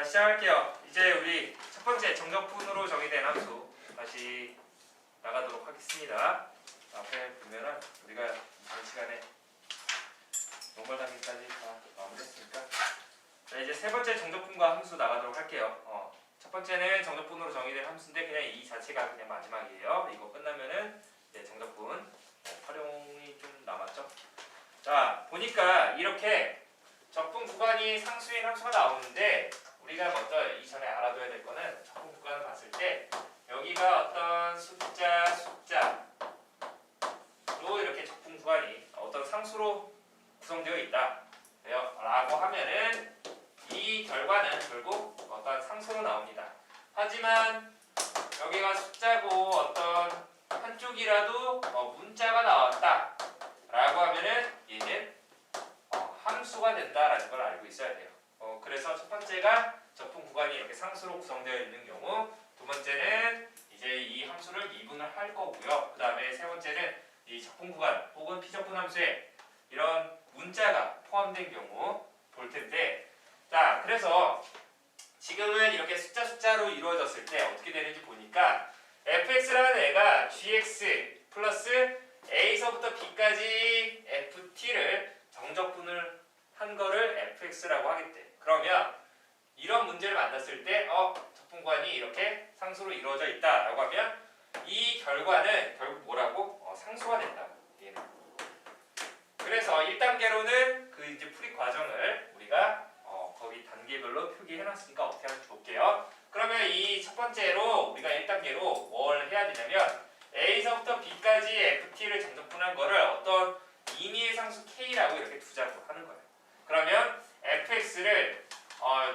시작할게요. 이제 우리 첫 번째 정적분으로 정의된 함수 다시 나가도록 하겠습니다. 앞에 보면은 우리가 이번 시간에 논문 단계까지 다 마무리했으니까 자, 이제 세 번째 정적분과 함수 나가도록 할게요. 첫 번째는 정적분으로 정의된 함수인데 그냥 이 자체가 그냥 마지막이에요. 이거 끝나면은 이제 정적분 활용이 좀 남았죠. 자, 보니까 이렇게 적분 구간이 상수인 함수가 나오는데 우리가 먼저 이전에 알아둬야 될 거는 적분 구간을 봤을 때 여기가 어떤 숫자로 이렇게 적분 구간이 어떤 상수로 구성되어 있다 라고 하면은 이 결과는 결국 어떤 상수로 나옵니다. 하지만 여기가 숫자고 어떤 한쪽이라도 문자가 나왔다 라고 하면은 얘는 함수가 된다라는 걸 알고 있어야 돼요. 그래서 첫 번째가 적분 구간이 이렇게 상수로 구성되어 있는 경우, 두 번째는 이제 이 함수를 미분을 할 거고요. 그 다음에 세 번째는 이 적분 구간 혹은 피적분 함수에 이런 문자가 포함된 경우 볼 텐데, 자, 그래서 지금은 이렇게 숫자로 이루어졌을 때 어떻게 되는지 보니까 fx라는 애가 gx 플러스 a서부터 b까지 ft를 정적분을 한 거를 fx라고 하겠대. 그러면 이런 문제를 만났을 때 적분구간이 이렇게 상수로 이루어져 있다라고 하면 이 결과는 결국 뭐라고? 상수가 된다. 얘는. 그래서 1단계로는 그 이제 풀이 과정을 우리가 거기 단계별로 표기해놨으니까 어떻게 하는지 볼게요. 그러면 이 첫 번째로 우리가 1단계로 뭘 해야 되냐면 a서부터 b까지 ft를 정적분한 거를 어떤 임의의 상수 k라고 이렇게 두자고 하는 거예요. 그러면 fx를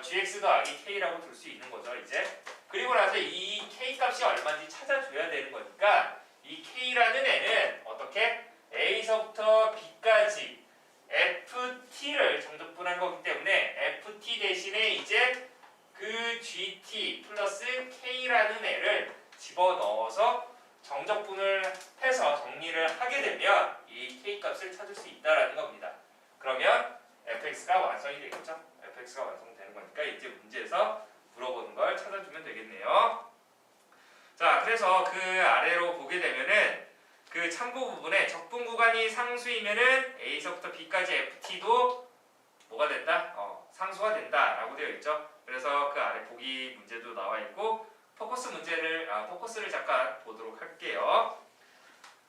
gx 더하기 k라고 둘 수 있는 거죠, 이제. 그리고 나서 이 k 값이 얼마인지 찾아줘야 되는 거니까 이 k라는 애는 어떻게? a서부터 b까지 ft를 정적분한 거기 때문에 ft 대신에 이제 그 gt 플러스 k라는 애를 집어넣어서 정적분을 해서 정리를 하게 되면 이 k 값을 찾을 수 있다라는 겁니다. 그러면 fx가 완성이 되겠죠? fx가 완성되는 거니까 이제 문제에서 물어보는 걸 찾아주면 되겠네요. 자, 그래서 그 아래로 보게 되면은 그 참고 부분에 적분 구간이 상수이면은 a서부터 b까지 ft도 뭐가 된다? 상수가 된다라고 되어 있죠. 그래서 그 아래 보기 문제도 나와 있고 포커스를 잠깐 보도록 할게요.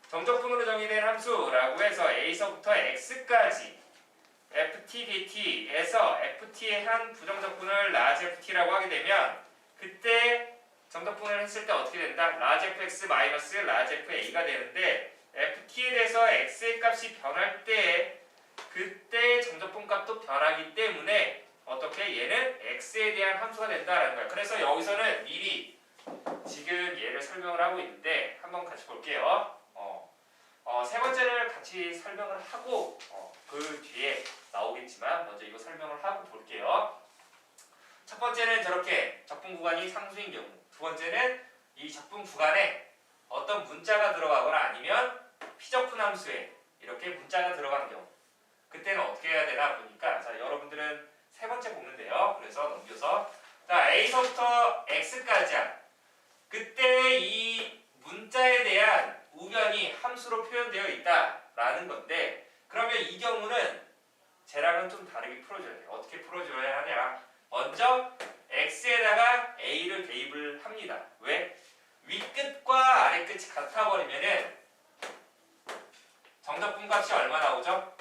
정적분으로 정의된 함수라고 해서 a서부터 x까지 ft dt에서 ft의 한 부정적분을 large ft라고 하게 되면 그때 정적분을 했을 때 어떻게 된다? large fx 마이너스 large fa가 되는데 ft에 대해서 x의 값이 변할 때 그때 정적분 값도 변하기 때문에 어떻게 얘는 x에 대한 함수가 된다라는 거예요. 그래서 여기서는 미리 지금 얘를 설명을 하고 있는데 한번 같이 볼게요. 세 번째를 같이 설명을 하고 그 뒤에 나오겠지만 먼저 이거 설명을 하고 볼게요. 첫 번째는 저렇게 적분 구간이 상수인 경우, 두 번째는 이 적분 구간에 어떤 문자가 들어가거나 아니면 피적분 함수에 이렇게 문자가 들어가는 경우, 그때는 어떻게 해야 되나 보니까 자, 여러분들은 세 번째 보면 돼요. 그래서 넘겨서 자, a서부터 x까지야. 그때 이 문자에 대한 우변이 함수로 표현되어 있다라는 건데, 그러면 이 경우는 쟤랑은 좀 다르게 풀어줘야 돼요. 어떻게 풀어줘야 하냐? 먼저 x에다가 a를 대입을 합니다. 왜? 윗끝과 아래끝이 같아버리면은 정적분 값이 얼마 나오죠?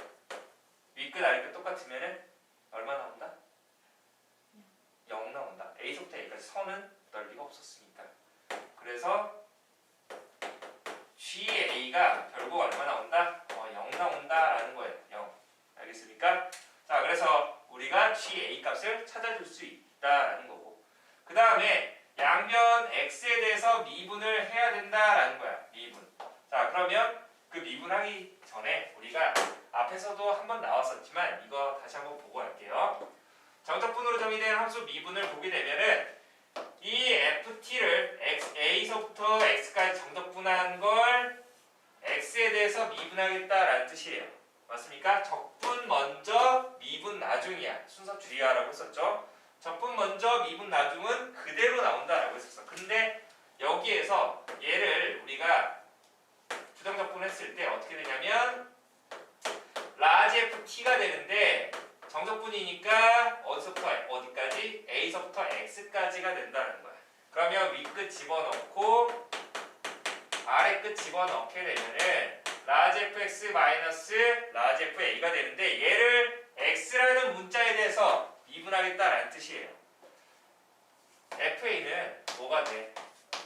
윗끝 아래끝 똑같으면은 얼마 나온다? 0 나온다. a서부터 a까지 선은 넓이가 없었으니까. 그래서 GA가 결국 얼마 나온다? 0 나온다라는 거예요. 0. 알겠습니까? 자, 그래서 우리가 GA 값을 찾아줄 수 있다라는 거고. 그 다음에 양변 X에 대해서 미분을 해야 된다라는 거야. 미분. 자, 그러면 그 미분하기 전에 우리가 앞에서도 한번 나왔었지만 이거 다시 한번 보고 갈게요. 정적분으로 정의된 함수 미분을 보게 되면은 이 ft를 a서부터 x까지 정적분한 걸 x에 대해서 미분하겠다라는 뜻이에요. 맞습니까? 적분 먼저 미분 나중이야. 순서 주의하라고 했었죠. 적분 먼저 미분 나중은 그대로 나온다라고 했었어. 근데 여기에서 얘를 우리가 부정적분 했을 때 어떻게 되냐면 라지 FT가 되는데 정적분이니까 어디서부터 어디까지? A서부터 X까지가 된다는 거야. 그러면 윗끝 집어넣고 아래 끝 집어넣게 되면은 라지 FX 마이너스 라지 FA가 되는데 얘를 X라는 문자에 대해서 미분하겠다라는 뜻이에요. FA는 뭐가 돼?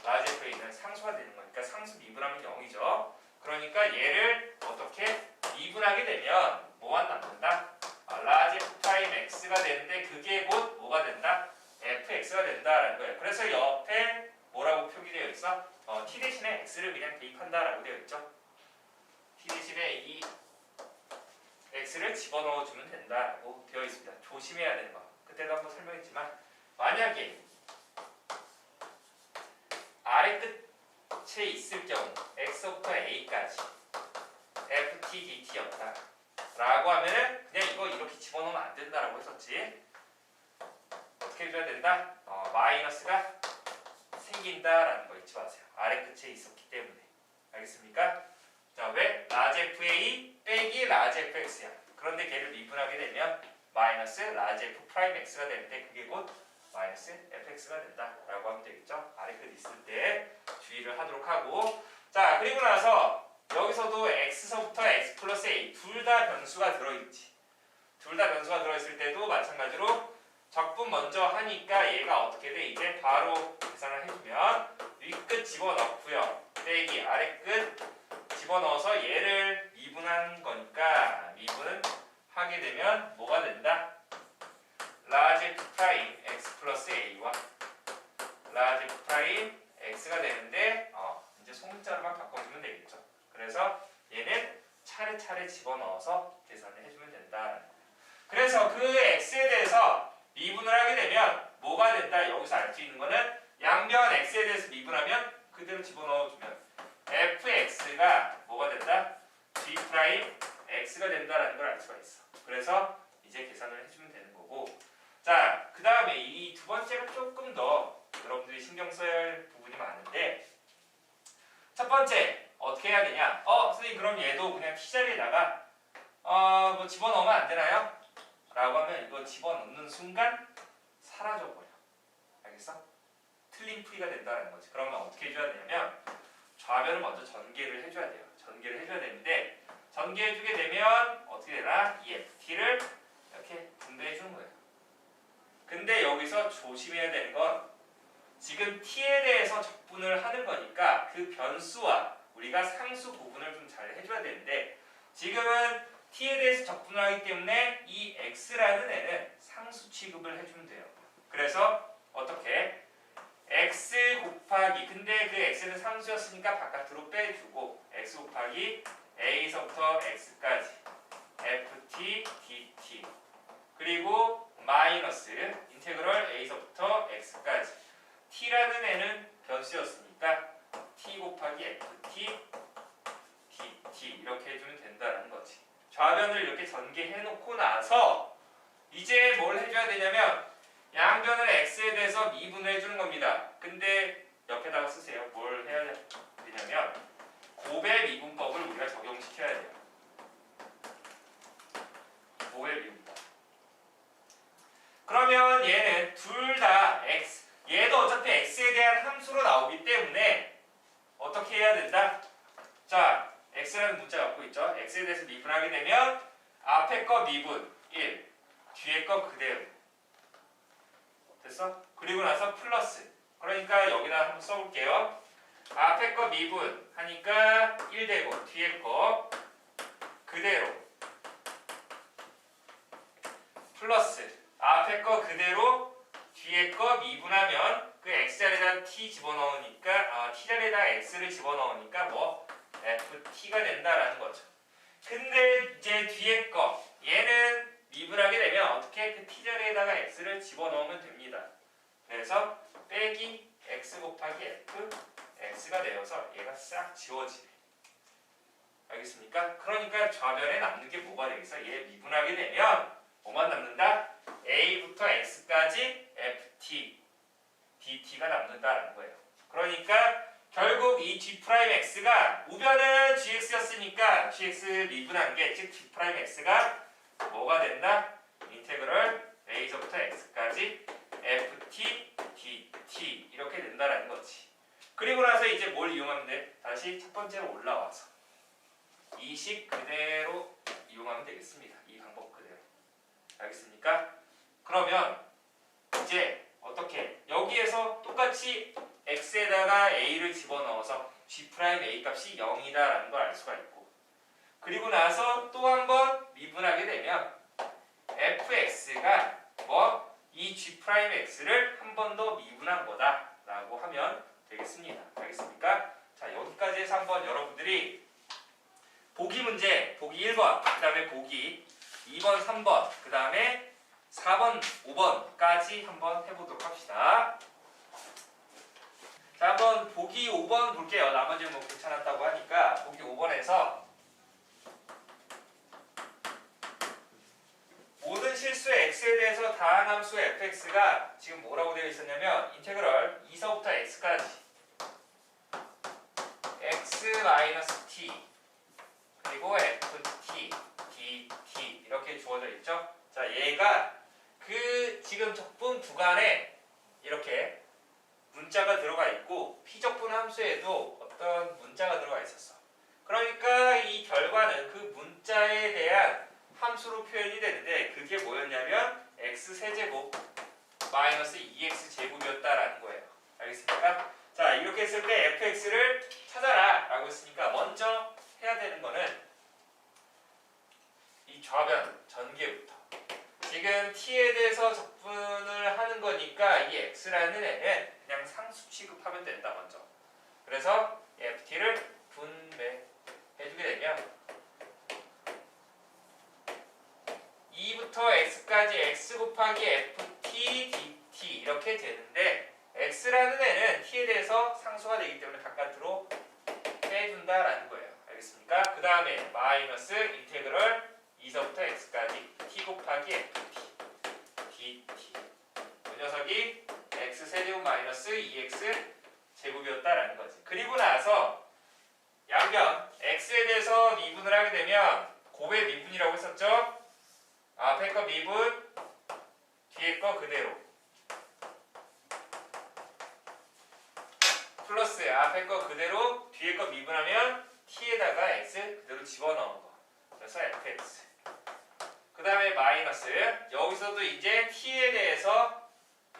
라지 FA는 상수가 되는 거니까 상수 미분하면 0이죠. 그러니까 얘를 어떻게 미분하게 되면 뭐가 남는다? 라지 F 프라임 X가 되는데 그게 곧 뭐가 된다? FX가 된다라는 거예요. 그래서 옆에 뭐라고 표기되어 있어? T 대신에 X를 그냥 대입한다라고 되어 있죠. T 대신에 이 X를 집어넣어주면 된다라고 되어 있습니다. 조심해야 되는 거. 그때도 한번 설명했지만 만약에 아래 끝에 있을 경우 X부터 A까지 FT, DT였다 라고 하면은 그냥 이거 이렇게 집어넣으면 안 된다라고 했었지. 어떻게 해줘야 된다? 마이너스가 생긴다라는 거 잊지 마세요. 아래 끝에 있었기 때문에. 알겠습니까? 자, 왜? 라지 FA 빼기 라지 FX야. 그런데 걔를 미분하게 되면 마이너스 라지 F 프라임 X가 되는데 그게 곧 마이너스 FX가 된다라고 하면 되겠죠. 아래 끝 있을 때 주의를 하도록 하고, 자 그리고 나서 여기서도 X서부터 X 플러스 A 둘 다 변수가 들어있지. 둘 다 변수가 들어있을 때도 마찬가지로 적분 먼저 하니까 얘가 어떻게 돼? 이제 바로 계산을 해주면 윗끝 집어넣고요. 빼기 아래끝 집어넣어서 얘를 미분한 거니까 미분 하게 되면 뭐가 된다? 라지 F 프라임 X 플러스 A와 라지 F 프라임 X가 되는데 이제 소문자로만 바꿔주면 되겠죠. 그래서 얘는 차례차례 집어넣어서 계산을 해주면 된다. 그래서 그 X에 대해서 미분을 하게 되면 뭐가 된다? 여기서 알 수 있는 거는 양변 X에 대해서 미분하면 그대로 집어넣어주면 fx가 뭐가 된다? g 프라임 x가 된다라는 걸 알 수가 있어. 그래서 이제 계산을 해주면 되는 거고, 자 그 다음에 이 두 번째가 조금 더 여러분들이 신경 써야 할 부분이 많은데, 첫 번째 어떻게 해야 되냐? 선생님 그럼 얘도 그냥 t자리에다가 뭐 집어넣으면 안 되나요? 라고 하면 이거 집어넣는 순간 사라져버려. 알겠어? 틀린 풀이가 된다는 거지. 그러면 어떻게 해줘야 되냐면 좌변을 먼저 전개를 해줘야 돼요. 전개를 해줘야 되는데 전개해주게 되면 어떻게 되나? 이 FT를 이렇게 분배해주는 거예요. 근데 여기서 조심해야 되는 건 지금 T에 대해서 적분을 하는 거니까 그 변수와 우리가 상수 구분을 좀 잘 해줘야 되는데, 지금은 T에 대해서 적분을 하기 때문에 이 X라는 애는 상수 취급을 해주면 돼요. 그래서 어떻게? X 곱하기, 근데 그 X는 상수였으니까 바깥으로 빼주고 X 곱하기 A서부터 X까지 FT, DT 그리고 마이너스 인테그럴 A서부터 X까지. T라는 애는 변수였으니까 T 곱하기 FT, DT 이렇게 해주면 된다는 거지. 좌변을 이렇게 전개해놓고 나서 이제 뭘 해줘야 되냐면 양변을 x에 대해서 미분을 해주는 겁니다. 근데 옆에다가 쓰세요. 뭘 해야 되냐면 곱의 미분법을 우리가 적용시켜야 돼요. 곱의 미분법. 그러면 얘는 둘 다 x, 얘도 어차피 x에 대한 함수로 나오기 때문에 어떻게 해야 된다? 자, x라는 문자 갖고 있죠. x에 대해서 미분하게 되면 앞에 거 미분 1, 뒤에 거 그대로. 됐어? 그리고 나서 플러스. 그러니까 여기다 한번 써볼게요. 앞에 거 미분 하니까 1 되고 뒤에 거 그대로 플러스 앞에 거 그대로 뒤에 거 미분하면 그 x자리에다 t 집어넣으니까 t자리에다 x를 집어넣으니까 뭐 ft가 된다라는 거죠. 근데 이제 뒤에 거 얘는 미분하게 되면 어떻게 그 t자리에다가 x를 집어넣으면 됩니다. 그래서 빼기 x 곱하기 f x가 되어서 얘가 싹 지워지네. 알겠습니까? 그러니까 좌변에 남는 게 뭐가 되겠어? 얘 미분하게 되면 뭐만 남는다? a부터 x까지 뭐가 된다? 인테그럴 a서부터 x까지 ft dt 이렇게 된다라는 거지. 그리고 나서 이제 뭘 이용하면 돼? 다시 첫 번째로 올라와서 이 식 그대로 이용하면 되겠습니다. 이 방법 그대로. 알겠습니까? 그러면 이제 어떻게 여기에서 똑같이 x에다가 a를 집어넣어서 g'(a) 값이 0이다라는 걸 알 수가 있고, 그리고 나서 또 한 번 미분하게 되면 fx가 뭐 이 g'x를 한 번 더 미분한 거다라고 하면 되겠습니다. 알겠습니까? 자, 여기까지 해서 한번 여러분들이 보기 문제, 보기 1번, 그 다음에 보기 2번, 3번, 그 다음에 4번, 5번까지 한번 해보도록 합시다. 자, 한번 보기 5번 볼게요. 나머지는 뭐 괜찮았다고 하니까 보기 5번에서 모든 실수 x에 대해서 다한 함수 fx가 지금 뭐라고 되어 있었냐면 인테그럴 2서부터 x까지 x-t 그리고 ft dt 이렇게 주어져 있죠. 자, 얘가 그 지금 적분 구간에 이렇게 문자가 들어가 있고 피적분 함수에도 어떤 문자가 들어가 있었어. 그러니까 이 결과는 그 문자에 대한 함수로 표현이 되는데 그게 뭐였냐면 x세제곱 마이너스 2x제곱이었다라는 거예요. 알겠습니까? 자, 이렇게 했을 때 fx를 찾아라 라고 했으니까 먼저 해야 되는 거는 이 좌변 전개부터. 지금 t에 대해서 적분을 하는 거니까 이 x라는 애는 그냥 상수 취급하면 된다 먼저. 그래서 ft를 분배해주게 되면 2부터 x까지 x 곱하기 ft dt 이렇게 되는데 x라는 애는 t에 대해서 상수가 되기 때문에 바깥으로 빼준다라는 거예요. 알겠습니까? 그 다음에 마이너스 인테그럴 2서부터 x까지 t 곱하기 ft dt 이 녀석이 x세제곱 마이너스 2x 제곱이었다라는 거지. 그리고 나서 양변 x에 대해서 미분을 하게 되면 곱의 미분이라고 했었죠? 앞에 거 미분, 뒤에 거 그대로. 플러스 앞에 거 그대로, 뒤에 거 미분하면 t에다가 x 그대로 집어넣은 거. 그래서 fx. 그 다음에 마이너스. 여기서도 이제 t에 대해서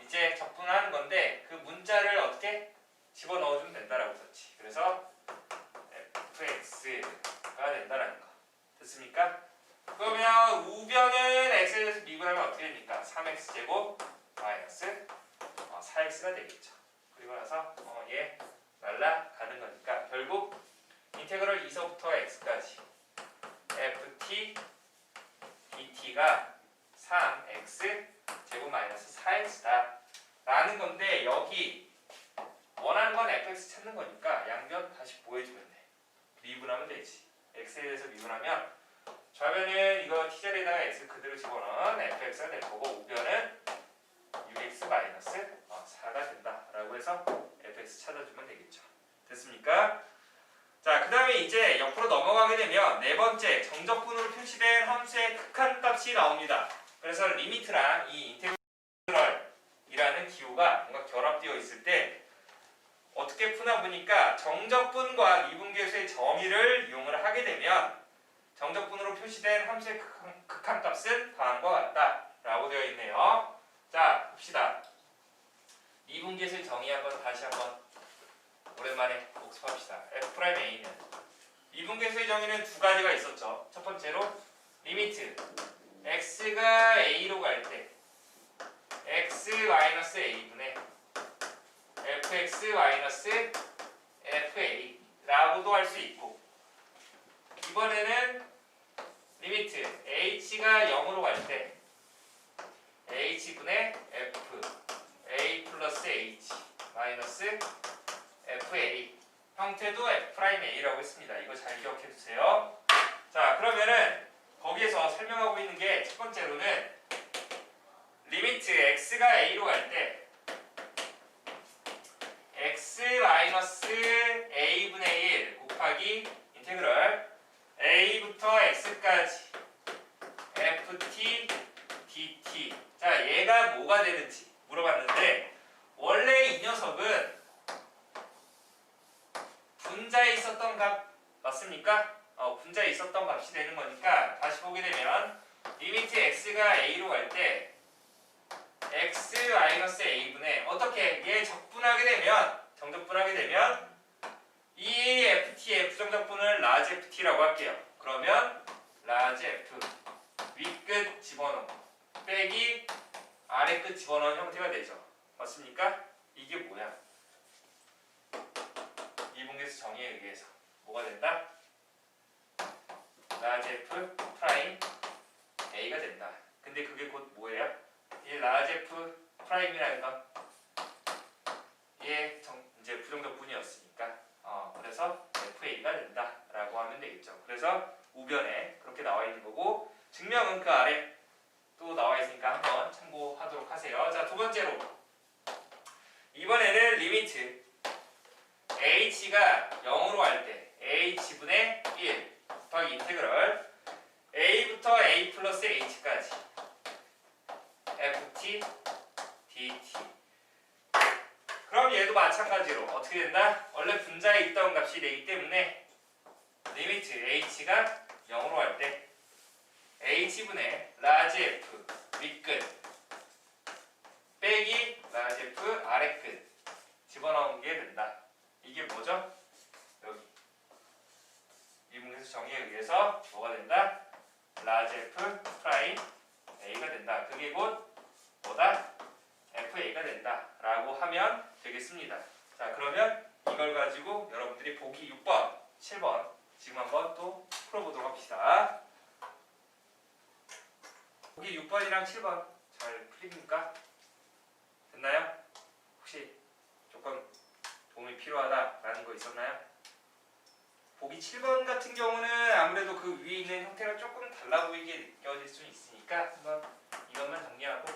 이제 적분하는 건데 그 문자를 어떻게 집어넣어주면 된다라고 썼지. 그래서 fx가 된다라는 거. 됐습니까? 그러면 우변은 x에 대해서 미분하면 어떻게 됩니까? 3x제곱 마이너스 4x가 되겠죠. 그리고 나서 얘 날라가는 거니까 결국 인테그럴 2서부터 x까지 ft dt가 3x 제곱 마이너스 4x다 라는 건데 여기 원하는 건 fx 찾는 거니까 양변 다시 보여주면 돼. 미분하면 되지. x에 대해서 미분하면 좌변은 이거 t자리에다가 x 그대로 집어넣은 fx가 될 거고 우변은 6x 마이너스 4가 된다라고 해서 fx 찾아주면 되겠죠. 됐습니까? 자, 그 다음에 이제 옆으로 넘어가게 되면 네 번째 정적분으로 표시된 함수의 극한값이 나옵니다. 그래서 리미트랑 이 인테그럴이라는 기호가 뭔가 결합되어 있을 때 어떻게 푸나 보니까 정적분과 미분계수의 정의를 이용을 하게 되면 정적분으로 표시된 함수의 극한값은 다음과 같다 라고 되어 있네요. 자, 봅시다. 미분계수의 정의 다시 한번 오랜만에 복습합시다. f'a는 미분계수의 정의는 두 가지가 있었죠. 첫 번째로 리미트 x가 a로 갈 때 x-a분의 fx-fa 라고도 할 수 있고 이번에는 리미트 h가 0으로 갈 때 h분의 f a 플러스 h 마이너스 fa 형태도 f'a라고 했습니다. 이거 잘 기억해 주세요. 자, 그러면은 거기에서 설명하고 있는 게 첫 번째로는 리미트 x가 a로 갈 때 x-a분의 1 곱하기 인테그럴 a부터 x까지 f ft dt. 자, 얘가 뭐가 되는지 물어봤는데 원래 이 녀석은 분자에 있었던 값 맞습니까? 분자에 있었던 값이 되는 거니까 다시 보게 되면 리미트 x가 a로 갈 때 x-a분의 어떻게 얘 적분하게 되면 정적분하게 되면 이 ft의 부정적분을 라지 ft라고 할게요. 그러면 라지 f 윗끝 집어넣고 빼기 아래끝 집어넣은 형태가 되죠. 맞습니까? 이게 뭐야? 이분계수 정의에 의해서 뭐가 된다? 라지 f 프라임 a가 된다. 근데 그게 곧 뭐예요? 이 라지 f 프라임이라는 건 얘 이제 부정적분이었으니까 그래서 fa가 된다라고 하면 되겠죠. 그래서 우변에 그렇게 나와 있는 거고 증명은 그 아래 또 나와 있으니까 한번 참고하도록 하세요. 자, 두 번째로 이번에는 리미트 h가 0으로 할 때 h분의 1 곱하기 인테그럴 a부터 a 플러스 h까지 ft dt. 그럼 얘도 마찬가지로 어떻게 된다? 원래 분자에 있던 값이 되기 때문에 리미트 h가 0으로 할 때 h분의 라지 f 윗끝 빼기 라지 f 아래끝 집어넣은 게 된다. 이게 뭐죠? 여기 이분계수 정의에 의해서 뭐가 된다? 라지 f 프라임 a가 된다. 그게 곧 뭐다? fa가 된다 라고 하면 되겠습니다. 자, 그러면 이걸 가지고 여러분들이 보기 6번, 7번 지금 한번 또 풀어보도록 합시다. 보기 6번이랑 7번 잘 풀립니까? 됐나요? 혹시 조금 도움이 필요하다라는 거 있었나요? 보기 7번 같은 경우는 아무래도 그 위에 있는 형태가 조금 달라 보이게 느껴질 수 있으니까 한번 이것만 정리하고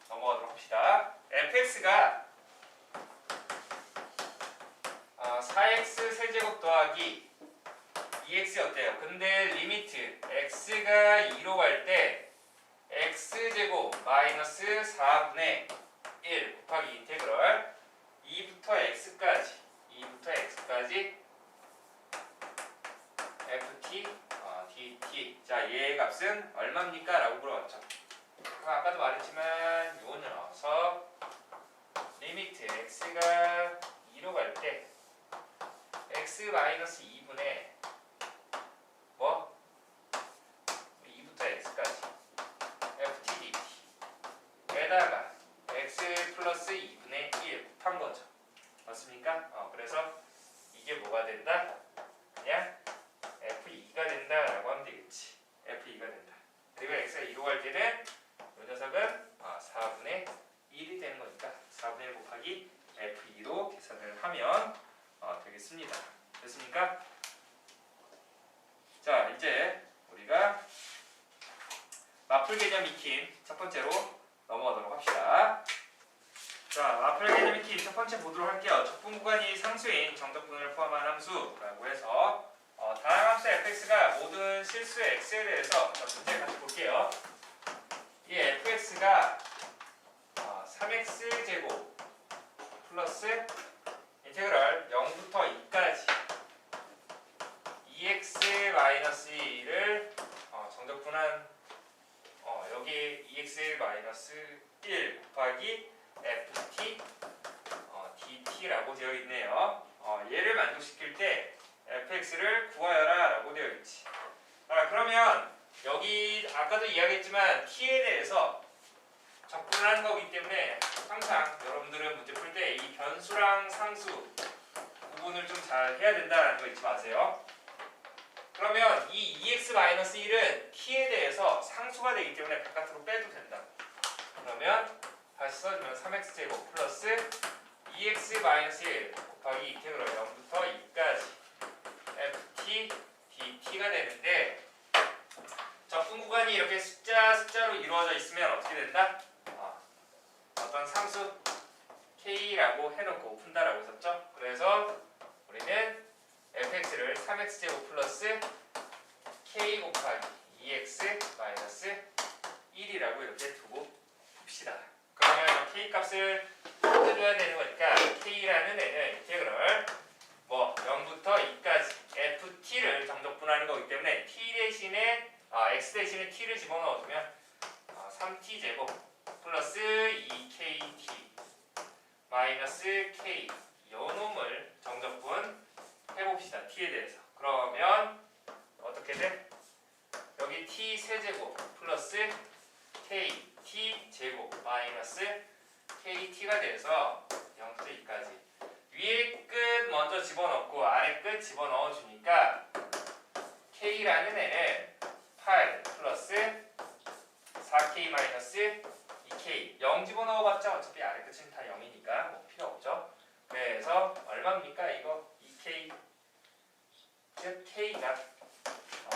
넘어가도록 합시다. fx가 4x 세제곱 더하기 2x 어때요? 근데 리미트 x가 2로 갈 때 x제곱 마이너스 4분의 1 곱하기 인테그럴 2부터 x까지 ft dt. 자, 얘의 값은 얼마입니까? 라고 물어봤죠. 아까도 말했지만 요 녀석 리미트 x가 2로 갈 때 x 마이너스 2분의 뭐? 2부터 x까지 ft dt 에다가 x 플러스 2분의 1 곱한 거죠. 맞습니까? 그래서 이게 뭐가 된다? 그냥 f2가 된다라고 하면 되겠지. f2가 된다. 그리고 x가 2로 갈 때는 이 녀석은 4분의 1이 되는 거니까 4분의 1 곱하기 f2로 계산을 하면 되겠습니다. 됐습니까? 자, 이제 우리가 마플 개념 익힘 첫 번째로 넘어가도록 합시다. 자, 마플 개념 익힘 첫 번째 보도록 할게요. 적분 구간이 상수인 정적분을 포함한 함수라고 해서 다양한 함수 fx가 모든 실수의 x에 대해서 문제 같이 볼게요. 이 fx가 3x 제곱 플러스 인테그럴 0부터 2까지 2x 마이너스 1을 정적분한 여기 2x 마이너스 1 곱하기 ft dt라고 되어 있네요. 얘를 만족시킬 때 fx를 구하여라 라고 되어 있지. 그러면 여기 아까도 이야기했지만 t에 대해서 적분을 하는 거기 때문에 항상 여러분들은 문제 풀 때 이 변수랑 상수 구분을 좀 잘 해야 된다는 거 잊지 마세요. 그러면 이 2x-1은 t에 대해서 상수가 되기 때문에 바깥으로 빼도 된다. 그러면 다시 써주면 3x제곱 플러스 2x-1 곱하기 인테그럴 0부터 2까지 ft dt가 되는데 적분 구간이 이렇게 숫자로 이루어져 있으면 어떻게 된다? 어떤 상수 k라고 해놓고 푼다라고 했었죠? 그래서 우리는 fx를 3x제곱 플러스 k 곱하기 2x 값을 해줘야 되는 거니까 k라는 애는 인테그럴 뭐 0부터 2까지 ft를 정적분하는 거기 때문에 t 대신에 x 대신에 t를 집어넣어주면 3t 제곱 플러스 2kt 마이너스 k 요 놈을 정적분 해봅시다. t에 대해서. 그러면 어떻게 돼? 여기 t 세제곱 플러스 k t 제곱 마이너스 kt가 돼서 0부터 2까지 위에 끝 먼저 집어넣고 아래 끝 집어넣어 주니까 k라는 애는 8 플러스 4k 마이너스 2k 0 집어넣어봤자 어차피 아래 끝은 다 0이니까 뭐 필요 없죠. 그래서 얼마입니까 이거 2k 즉 k가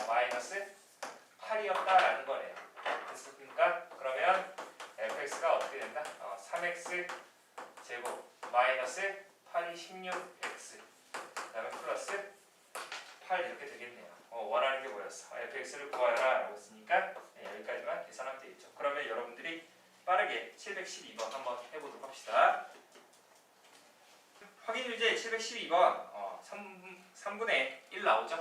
마이너스 8이었다라는 거네요. 됐습니까? 그러면 fx가 어떻게 된다? 3x 제곱 마이너스 8이 16x 그 다음에 플러스 8 이렇게 되겠네요. 원하는 게 뭐였어? fx를 구하라 라고 했으니까 여기까지만 계산하면 되겠죠. 그러면 여러분들이 빠르게 712번 한번 해보도록 합시다. 확인 유제 712번 3분의 1 나오죠?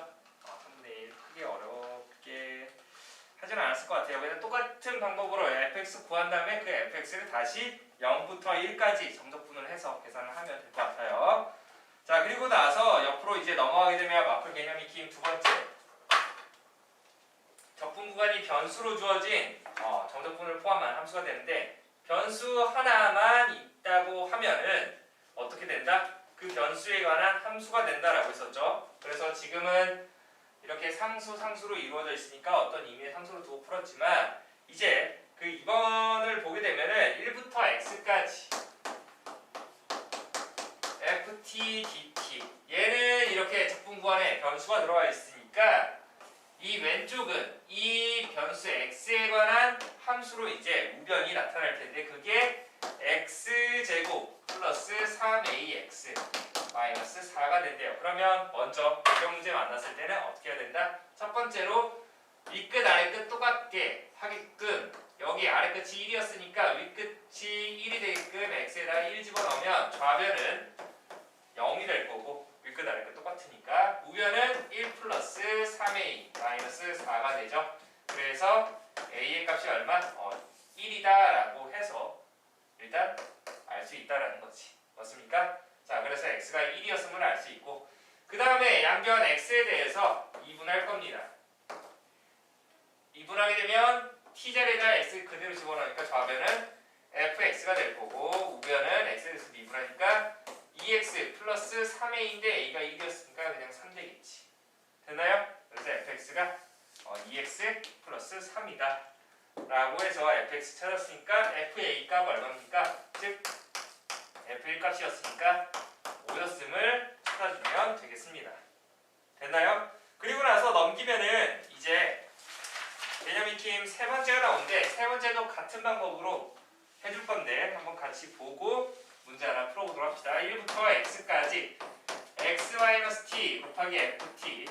3분의 1 크게 어렵게 하지는 않았을 것 같아요. 그냥 똑같은 방법으로 fx 구한 다음에 그 fx를 다시 0부터 1까지 정적분을 해서 계산을 하면 될 것 같아요. 자, 그리고 나서 옆으로 이제 넘어가게 되면 마플 개념 익힘 두 번째. 적분 구간이 변수로 주어진 정적분을 포함한 함수가 되는데 변수 하나만 있다고 하면은 어떻게 된다? 그 변수에 관한 함수가 된다라고 했었죠. 그래서 지금은 이렇게 상수로 이루어져 있으니까 어떤 의미의 상수를 두고 풀었지만 이제 그 2번을 보게 되면은 1부터 x까지 ft, dt 얘는 이렇게 적분 구간에 변수가 들어와 있으니까 이 왼쪽은 이 변수 x에 관한 함수로 이제 우변이 나타날 텐데 그게 x제곱 플러스 3ax 마이너스 4가 된대요. 그러면 먼저 이런 문제 만났을 때는 어떻게 해야 된다? 첫 번째로 윗끝 아래끝 똑같게 하게끔 여기 아래끝이 1이었으니까 윗끝이 1이 되게끔 x에다가 1 집어넣으면 좌변은 0이 될 거고 윗끝 아래끝 똑같으니까 우변은 1 플러스 3a 마이너스 4가 되죠. 그래서 a의 값이 얼마? 1이다 라고 해서 일단 알 수 있다라는 거지. 맞습니까? 자, 그래서 x가 1이었음을 알 수 있고 그 다음에 양변 x에 대해서 2분할 겁니다. 2분하게 되면 t자리에다 x 그대로 집어넣으니까 좌변은 fx가 될 거고 우변은 x에 대해서 미분하니까 2x 플러스 3a인데 a가 1이었으니까 그냥 3 되겠지. 됐나요? 그래서 fx가 2x 플러스 3이다 라고 해서 fx 찾았으니까 fa 값 얼마입니까? 즉 f1 값이었으니까 5였음을 찾아주면 되겠습니다. 됐나요? 그리고 나서 넘기면은 이제 개념 익힘 세 번째가 나오는데 세 번째도 같은 방법으로 해줄 건데 한번 같이 보고 문제 하나 풀어보도록 합시다. 1부터 x까지 x-t 곱하기 ft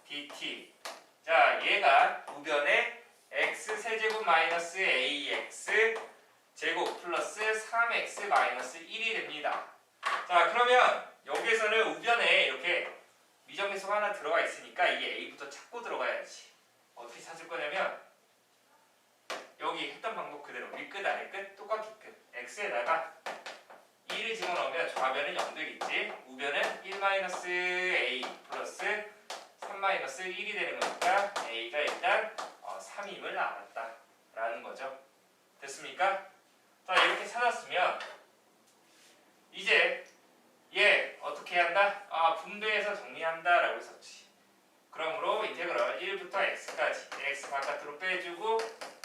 dt 자, 얘가 우변에 x세제곱 마이너스 ax 제곱 플러스 3x 마이너스 1이 됩니다. 자, 그러면 여기에서는 우변에 이렇게 미정계수가 하나 들어가 있으니까 이게 a부터 찾고 들어가야지. 어떻게 찾을 거냐면 여기 했던 방법 그대로 윗끝 아래끝 똑같이 끝 x에다가 1을 집어넣으면 좌변은 0 되겠지. 우변은 1-a 플러스 3-1이 되는 거니까 a가 일단 3임을 알았다 라는 거죠. 됐습니까? 자, 이렇게 찾았으면 이제 얘 어떻게 한다? 분배해서 정리한다 라고 했었지. 그러므로 인테그럴 1부터 x까지 x 바깥으로 빼주고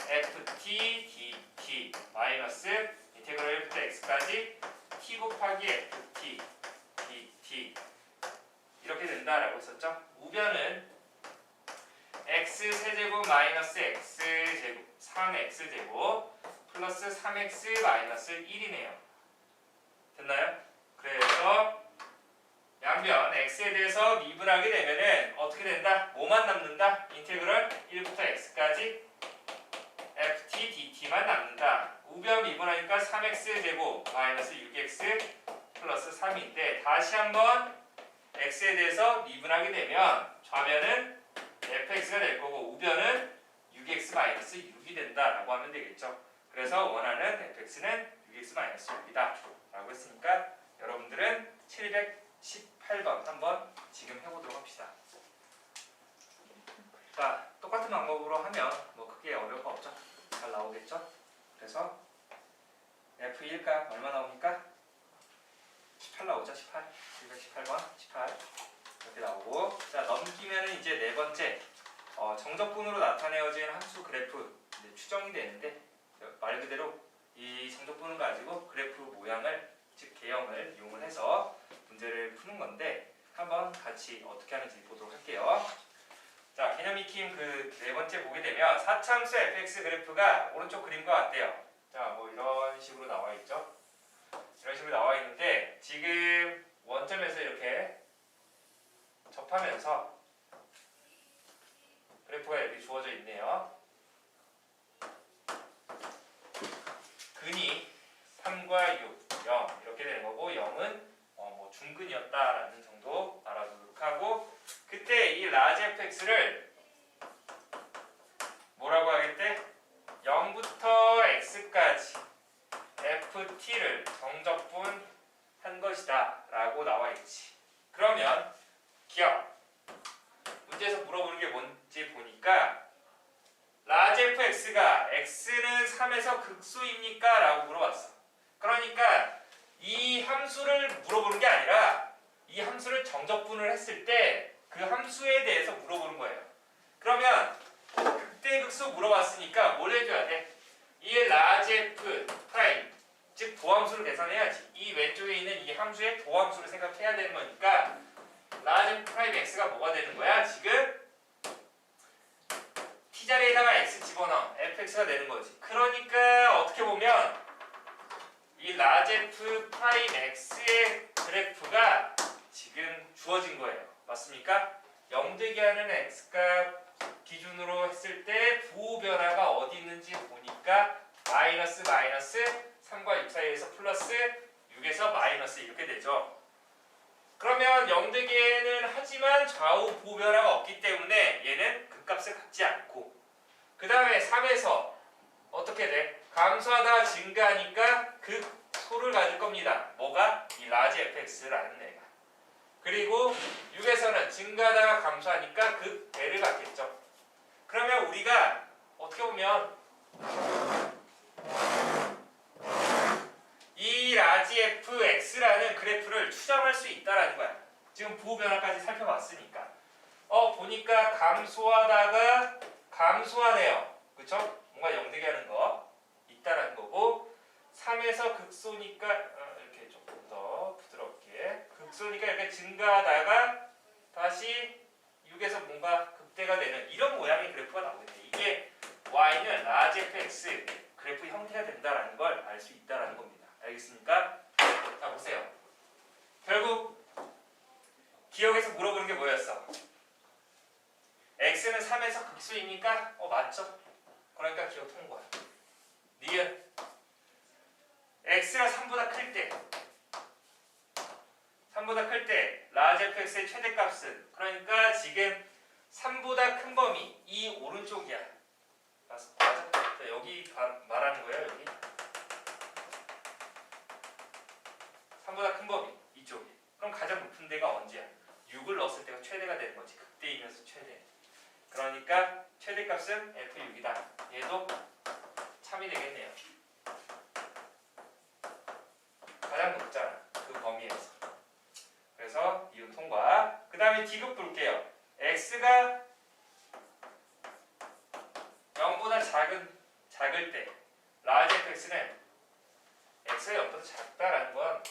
ft dt 마이너스 인테그럴 1부터 x까지 t 곱하기 ft dt 이렇게 된다라고 했었죠. 우변은 x세제곱 마이너스 x제곱 3x제곱 플러스 3x 마이너스 1이네요. 됐나요? 그래서 양변 x에 대해서 미분하게 되면은 어떻게 된다? 뭐만 남는다? 인테그럴 1부터 x까지 ft dt만 남는다. 우변 미분하니까 3x 3x제곱 마이너스 6x 플러스 3인데 다시 한번 x에 대해서 미분하게 되면 좌변은 fx가 될 거고 우변은 6x 마이너스 6이 된다라고 하면 되겠죠. 그래서 원하는 fx는 6x 마이너스 6이다 라고 했으니까 여러분들은 718번 한번 지금 해보도록 합시다. 자, 똑같은 방법으로 하면 뭐 크게 어려울 거 없죠. 잘 나오겠죠. 그래서 f1값 얼마 나옵니까? 18 나오죠. 18. 718번 18 이렇게 나오고, 자 넘기면은 이제 네 번째 정적분으로 나타내어진 함수 그래프 이제 추정이 되는데, 말 그대로 이 정적분을 가지고 그래프 모양을, 즉 개형을 이용을 해서 문제를 푸는 건데 한번 같이 어떻게 하는지 보도록 할게요. 자, 개념 익힘 그 네 번째 보게 되면 사참수 fx 그래프가 오른쪽 그림과 같대요. 자, 뭐 이런 식으로 나와 있죠. 이런 식으로 나와 있는데 지금 원점에서 이렇게 접하면서 그래프가 이렇게 주어져 있네요. 근이 3과 6, 0 이렇게 되는 거고 0은 뭐 중근이었다라는 정도 알아두도록 하고, 그때 이 라지 fx를 뭐라고 하겠대? 0부터 x까지 ft를 정적분한 것이다 라고 나와 있지. 그러면 기억, 문제에서 물어보는 게 뭔지 보니까 라지 fx가 x는 3에서 극소입니까? 라고 물어봤어. 그러니까 이 함수를 물어보는 게 아니라 이 함수를 정적분을 했을 때 그 함수에 대해서 물어보는 거예요. 그러면 극대극소 물어봤으니까 뭘 해줘야 돼? 이 라지 f 프라임, 즉 도함수를 계산해야지. 이 왼쪽에 있는 이 함수의 도함수를 생각해야 되는 거니까 라지 프라임 x가 뭐가 되는 거야? 지금 t자리에다가 x 집어넣어 fx가 되는 거지. 그러니까 어떻게 보면 이 라지 f 프라임 x의 그래프가 지금 주어진 거예요. 맞습니까? 0 되게 하는 x값 기준으로 했을 때 부호 변화가 어디 있는지 보니까 마이너스 3과 6 사이에서 플러스 6에서 마이너스 이렇게 되죠. 그러면 0 되게는 하지만 좌우 부호 변화가 없기 때문에 얘는 극값을 갖지 않고, 그 다음에 3에서 어떻게 돼? 감소하다가 증가하니까 극소를 가질 겁니다. 뭐가? 이 라지 fx라는 애가. 그리고 6에서는 증가하다가 감소하니까 극대를 갖겠죠. 그러면 우리가 어떻게 보면 이 라지 fx라는 그래프를 추정할 수 있다라는 거야. 지금 부호 변화까지 살펴봤으니까. 보니까 감소하다가 감소하네요. 그쵸? 뭔가 0 되게 하는 거 있다라는 거고, 3에서 극소니까 이렇게 조금 더 부드럽게, 극소니까 이렇게 증가하다가 다시 6에서 뭔가 극대가 되는 이런 모양의 그래프가 나오겠네. 이게 y는 라지 fx 그래프 형태가 된다라는 걸 알 수 있다라는 겁니다. 알겠습니까? 자, 보세요. 결국 기억에서 물어보는 게 뭐였어? x는 3에서 극수입니까? 맞죠? 그러니까 기억 통과야. 니은 x가 3보다 클 때 라지 fx의 최대값은, 그러니까 지금 3보다 큰 범위 이 오른쪽이야. 맞아? 자, 여기 말하는 거예요. 여기 3보다 큰 범위 이쪽이. 그럼 가장 높은 데가 언제야? 6을 넣었을 때가 최대가 되는 거지. 극대이면서 최대. 그러니까 최대값은 f6이다. 얘도 참이 되겠네요. 가장 높잖아. 그 범위에서. 그래서 이은 통과. 그 다음에 D급 볼게요. x가 0보다 작을 때 라지 fx는 x가 0보다 작다라는 건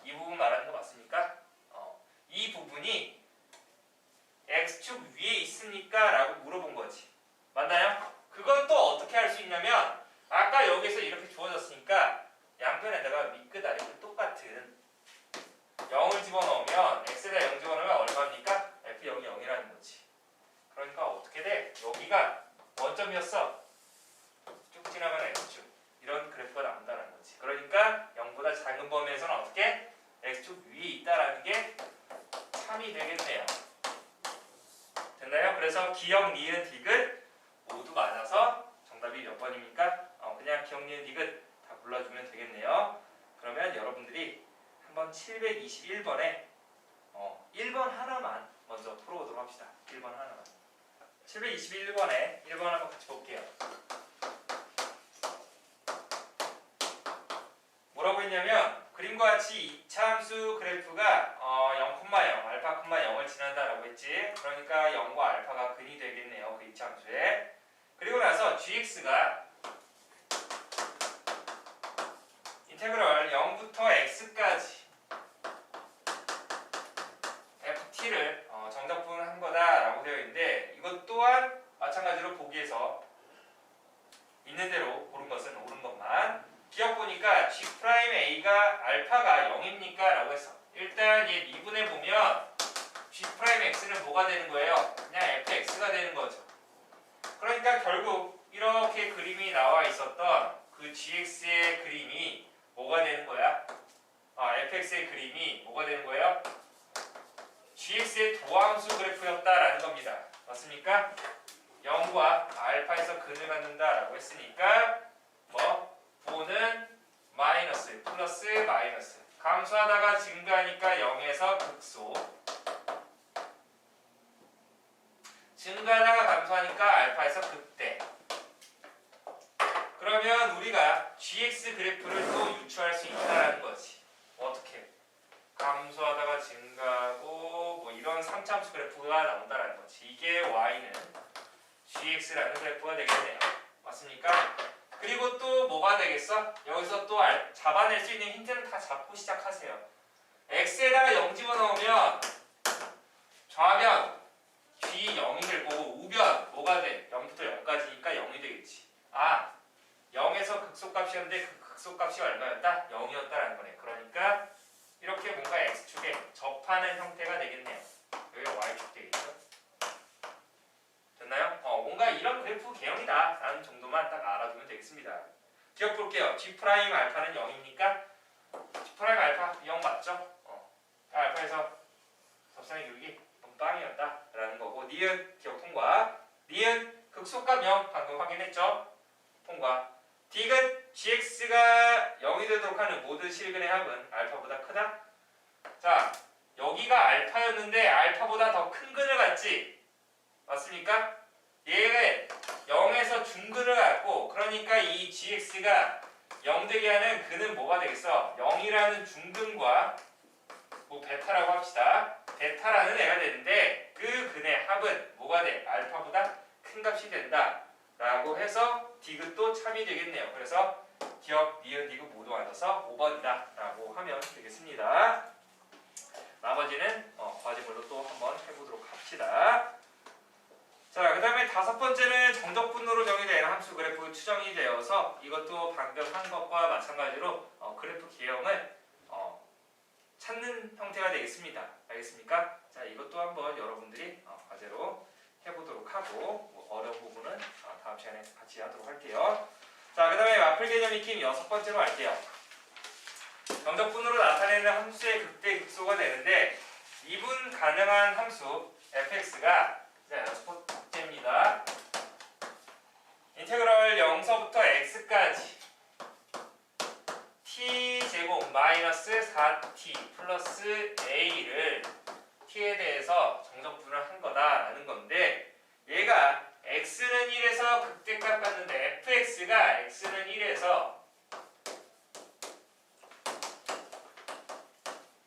이 부분 말하는 거 맞습니까? 이 부분이 x축 위에 있습니까? 라고 물어본 거지. 맞나요? 그건 또 어떻게 할 수 있냐면, 아까 여기서 이렇게 주어졌으니까 양변에다가 밑끝 아래끝 똑같은 0을 집어넣으면, x에다 0 집어넣으면 얼마입니까? f0이 0이라는 거지. 그러니까 어떻게 돼? 여기가 원점이었어. 쭉 지나가는 x축. 이런 작은 범위에서는 어떻게 x축 위에 있다라는 게 참이 되겠네요. 됐나요? 그래서 기역, 니은, 디귿 모두 맞아서 정답이 몇 번입니까? 그냥 기역, 니은, 디귿 다 골라주면 되겠네요. 그러면 여러분들이 한번 721번에 1번 하나만 먼저 풀어보도록 합시다. 1번 하나만. 721번에 1번 한번 같이 볼게요. 뭐라고 했냐면 그림과 같이 이차함수 그래프가 0,0 알파, 0을 지난다라고 했지. 그러니까 0과 알파가 근이 되겠네요. 그 이차함수에. 그리고 나서 gx가 인테그럴 0부터 x까지 ft를 정적분한 거다라고 되어 있는데 이것 또한 마찬가지로 보기에서 있는 대로 고른 것은 옳은 것만. 기억 보니까 G'A가 알파가 0입니까? 라고 했어. 일단 얘 미분해 보면 G'X는 뭐가 되는 거예요? 그냥 fx가 되는 거죠. 그러니까 결국 이렇게 그림이 나와 있었던 그 gx의 그림이 뭐가 되는 거야? fx의 그림이 뭐가 되는 거예요? gx의 도함수 그래프였다라는 겁니다. 맞습니까? 0과 알파에서 근을 갖는다라고 했으니까 부호는 마이너스, 플러스, 마이너스. 감소하다가 증가하니까 0에서 극소. 증가하다가 감소하니까 알파에서 극대. 그러면 우리가 gx 그래프를 또 유추할 수 있다라는 거지. 어떻게? 감소하다가 증가하고 이런 3차함수 그래프가 나온다라는 거지. 이게 y는 gx라는 그래프가 되겠네요. 맞습니까? 그리고 또 뭐가 되겠어? 여기서 또 잡아낼 수 있는 힌트는 다 잡고 시작하세요. x에다가 0 집어넣으면 좌변 g 0이 될 거고 우변 뭐가 돼? 0부터 0까지니까 0이 되겠지. 0에서 극소값이었는데 그 극소값이 얼마였다? 0이었다라는 거네. 그러니까 이렇게 뭔가 x축에 접하는 형태가 되겠네요. 여기가 y축 되겠죠. 됐나요? 뭔가 이런 그래프 개형이다 라는 정도만 딱 알아두면 되겠습니다. 기억 볼게요. G' 알파는 0입니까? G' 알파 0 맞죠? 알파에서 접선의 교육이 빵이었다 라는 거고 니은 기억 통과. 니은 극소값 0 방금 확인했죠? 통과. 디귿 gx가 0이 되도록 하는 모든 실근의 합은 알파보다 크다? 자, 여기가 알파였는데 알파보다 더 큰 근을 갖지? 맞습니까? 얘가 0에서 중근을 갖고 그러니까 이 gx가 0 되게 하는 근은 뭐가 되겠어? 0이라는 중근과 베타라고 합시다. 베타라는 애가 되는데 그 근의 합은 뭐가 돼? 알파보다 큰 값이 된다 라고 해서 디귿도 참이 되겠네요. 그래서 기억, 니은, 디귿 모두 맞아서 5번이다 라고 하면 되겠습니다. 나머지는 과제물로 또 한번 해보도록 합시다. 자, 그 다음에 다섯 번째는 정적분으로 정의된 함수 그래프 추정이 되어서 이것도 방금 한 것과 마찬가지로 그래프 개형을 찾는 형태가 되겠습니다. 알겠습니까? 자, 이것도 한번 여러분들이 과제로 해보도록 하고 어려운 부분은 다음 시간에 같이 하도록 할게요. 자, 그 다음에 마플 개념 익힘 여섯 번째로 할게요. 정적분으로 나타내는 함수의 극대 극소가 되는데 미분 가능한 함수 fx가 여섯 번째입니다. 인테그럴 0서부터 x까지 t제곱 마이너스 4t 플러스 a를 t에 대해서 정적분을 한 거다라는 건데 얘가 x는 1에서 극대값 갖는데 fx가 x는 1에서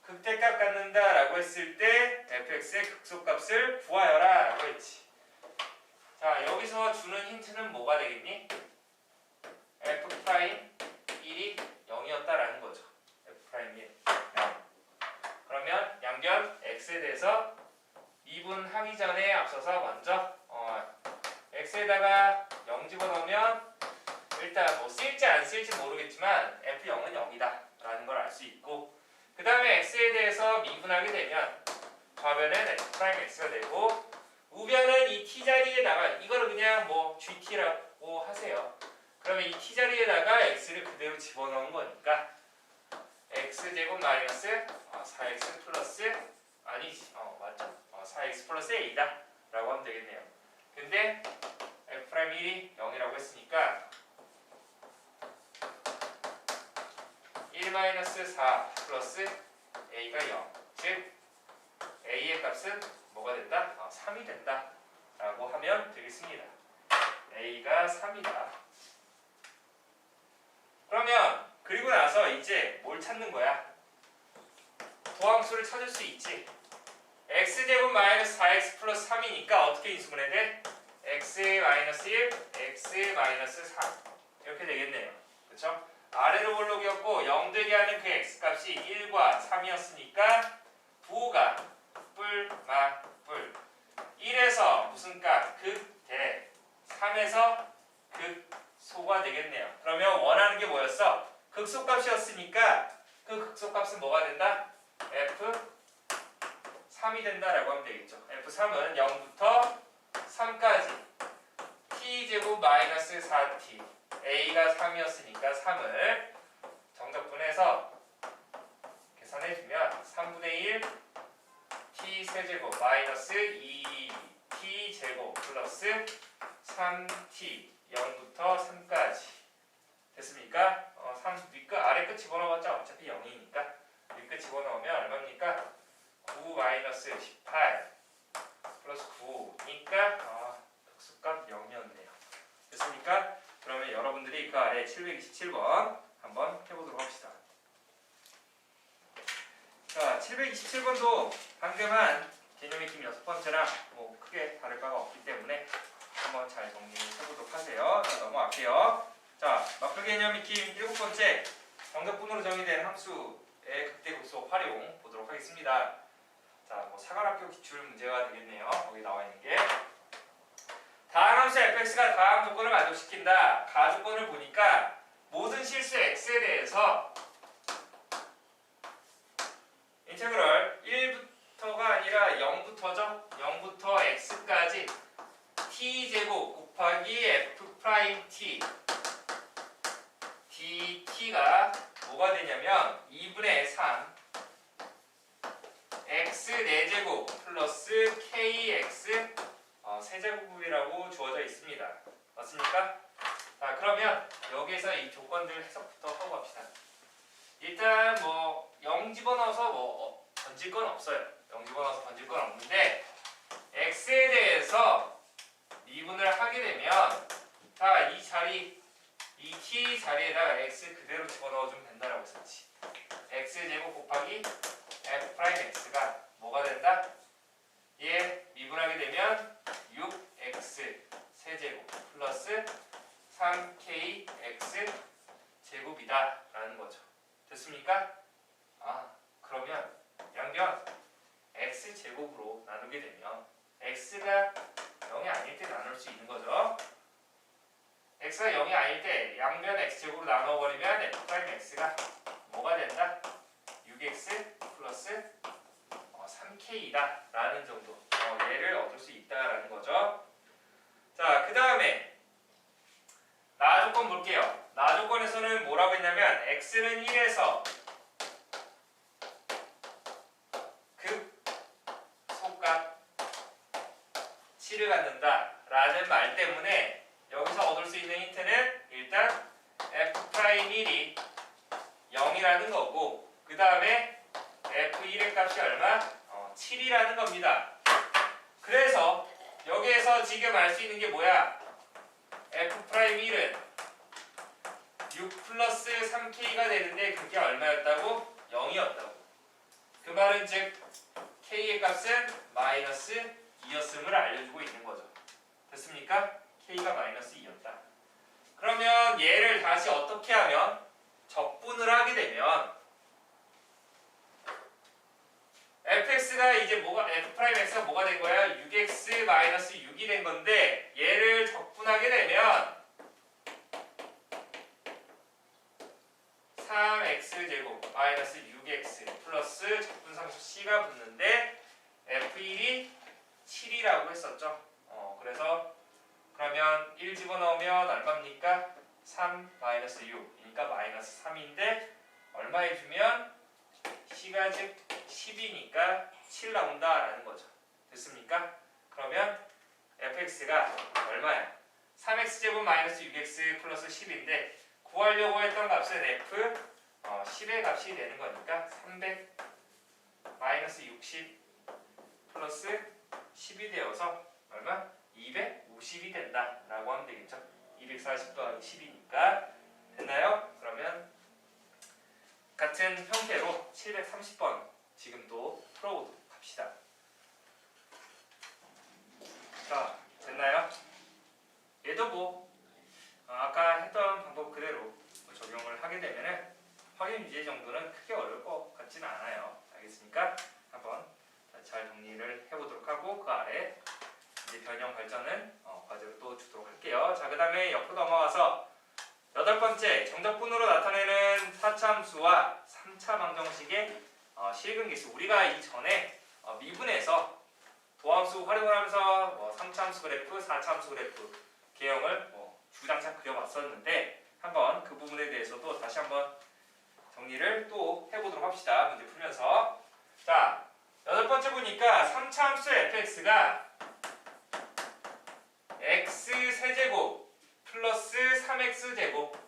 극대값 갖는다라고 했을 때 fx의 극소값을 구하여라 라고 했지. 자, 여기서 주는 힌트는 뭐가 되겠니? f'1이 0이었다라는 거죠. f'1. 그러면 양변 x에 대해서 미분하기 전에 앞서서 먼저 x에다가 0 집어넣으면 일단 쓸지 안 쓸지 모르겠지만 f0은 0이다 라는 걸 알 수 있고 그 다음에 x에 대해서 미분하게 되면 좌변은 f'x가 되고 우변은 이 t자리에다가 이거를 그냥 gt라고 하세요. 그러면 이 t자리에다가 x를 그대로 집어넣은 거니까 x제곱 마이너스 4x 플러스 아니지 맞죠? 4x 플러스 a다 라고 하면 되겠네요. 근데 f'1이 0이라고 했으니까 1-4 플러스 a가 0, 즉 a의 값은 뭐가 된다? 3이 된다 라고 하면 되겠습니다. a가 3이다. 그러면 그리고 나서 이제 뭘 찾는 거야? 도함수를 찾을 수 있지. x제곱 마이너스 4x 플러스 3이니까 어떻게 인수분해 돼? x 마이너스 1, x 마이너스 3 이렇게 되겠네요. 그쵸? 아래로 볼록이었고 0 되게 하는 그 x값이 1과 3이었으니까 부호가 뿔, 마, 뿔 1에서 무슨 값? 극, 대 3에서 극소가 되겠네요. 그러면 원하는 게 뭐였어? 극소값이었으니까 그 극소값은 뭐가 된다? F3이 된다라고 하면 되겠죠. F3은 0부터 3까지 t제곱 마이너스 4t a가 3이었으니까 3을 정적분해서 계산해주면 3분의 1 t 세제곱 마이너스 2t 제곱 플러스 3t 0부터 3까지 됐습니까? 3 윗끝 아래 끝 집어넣어봤자 어차피 0이니까 윗끝 집어넣으면 얼마입니까? 9 마이너스 18 플러스 9니까 극소값 0이었네요. 됐습니까? 그러면 여러분들이 그 아래 727번 한번 해보도록 합시다. 자, 727번도 방금 한 개념 익힘 6번째랑 뭐 크게 다를 바가 없기 때문에 한번 잘 정리해보도록 하세요. 자, 넘어갈게요. 자, 마플 개념 익힘 7번째 정적분으로 정의된 함수의 극대극소 활용 보도록 하겠습니다. 자, 뭐 사관학교 기출 문제가 되겠네요. 거기 나와 있는 게 다음 함수 fx가 다음 조건을 만족시킨다. 가조건을 보니까 모든 실수 x에 대해서 인테그럴 1부터가 아니라 0부터죠. 0부터 x까지 t제곱 곱하기 f't dt가 뭐가 되냐면 2분의 3 x 4제곱 플러스 kx 세제곱이라고 주어져 있습니다. 맞습니까? 자, 그러면 여기에서 이 조건들 해석부터 하고 갑시다. 일단 뭐 0 집어넣어서 뭐 던질 건 없어요. 0 집어넣어서 던질 건 없는데 x에 대해서 미분을 하게 되면 자, 이 자리 이 t 자리에다가 x 그대로 집어넣어주면 된다라고 했었지. x제곱 곱하기 f'x가 뭐가 된다? 얘 미분하게 되면 6x 세제곱 플러스 3kx 제곱이다 라는 거죠. 됐습니까? 그러면 양변 x제곱으로 나누게 되면 x가 0이 아닐 때 나눌 수 있는 거죠. x가 0이 아닐 때 양변 x제곱으로 나눠버리면 f'x가 뭐가 된다? 6x 플러스 3k이다 라는 정도 얘를 얻을 수 있다라는 거죠. 자, 그 다음에 나 조건 볼게요. 나 조건에서는 뭐라고 했냐면 x는 1에서 극소값 7을 갖는다 라는 말 때문에 여기서 얻을 수 있는 힌트는 일단 f'1이 0이라는 거고 그 다음에 f1의 값이 얼마? 7이라는 겁니다. 그래서 여기에서 지금 알 수 있는 게 뭐야? f'1은 6 플러스 3k가 되는데 그게 얼마였다고? 0이었다고. 그 말은 즉 k의 값은 마이너스 2였음을 알려주고 있는 거죠. 됐습니까? k가 마이너스 2였다. 그러면 얘를 다시 어떻게 하면 적분을 하게 되면 fx가 이제 뭐가 f'x가 뭐가 된 거야? 6x 마이너스 6이 된 건데 얘를 적분하게 되면 3x제곱 마이너스 6x 플러스 적분상수 c가 붙는데 f1이 7이라고 했었죠. 그래서 그러면 1 집어넣으면 얼마입니까? 3 마이너스 6이니까 마이너스 3인데 얼마 해주면 c가 즉 10이니까 7 나온다라는 거죠. 됐습니까? 그러면 fx가 얼마야? 3x제곱 마이너스 6x 플러스 10인데 구하려고 했던 값은 f 10의 값이 되는 거니까 300 마이너스 60 플러스 10이 되어서 얼마? 250이 된다라고 하면 되겠죠. 240 더하기 10이니까 됐나요? 그러면 같은 형태로 730번 지금도 풀어보도록 합시다. 자, 됐나요? 얘도 뭐 아까 했던 방법 그대로 적용을 하게 되면은 확인 문제 정도는 크게 어려울 것 같지는 않아요. 알겠습니까? 한번 잘 정리를 해보도록 하고 그 아래 이제 변형 발전은 과제로 또 주도록 할게요. 자, 그 다음에 옆으로 넘어가서 8번째 정적분으로 나타내는 4차함수와 3차 방정식의 실근계수. 우리가 이전에 미분에서 도함수 활용을 하면서 3차함수 그래프, 4차함수 그래프 개형을 주구장창 그려봤었는데 한번 그 부분에 대해서도 다시 한번 정리를 또 해보도록 합시다. 문제 풀면서. 자, 8번째 보니까 3차함수 fx가 x 세제곱 플러스 3x제곱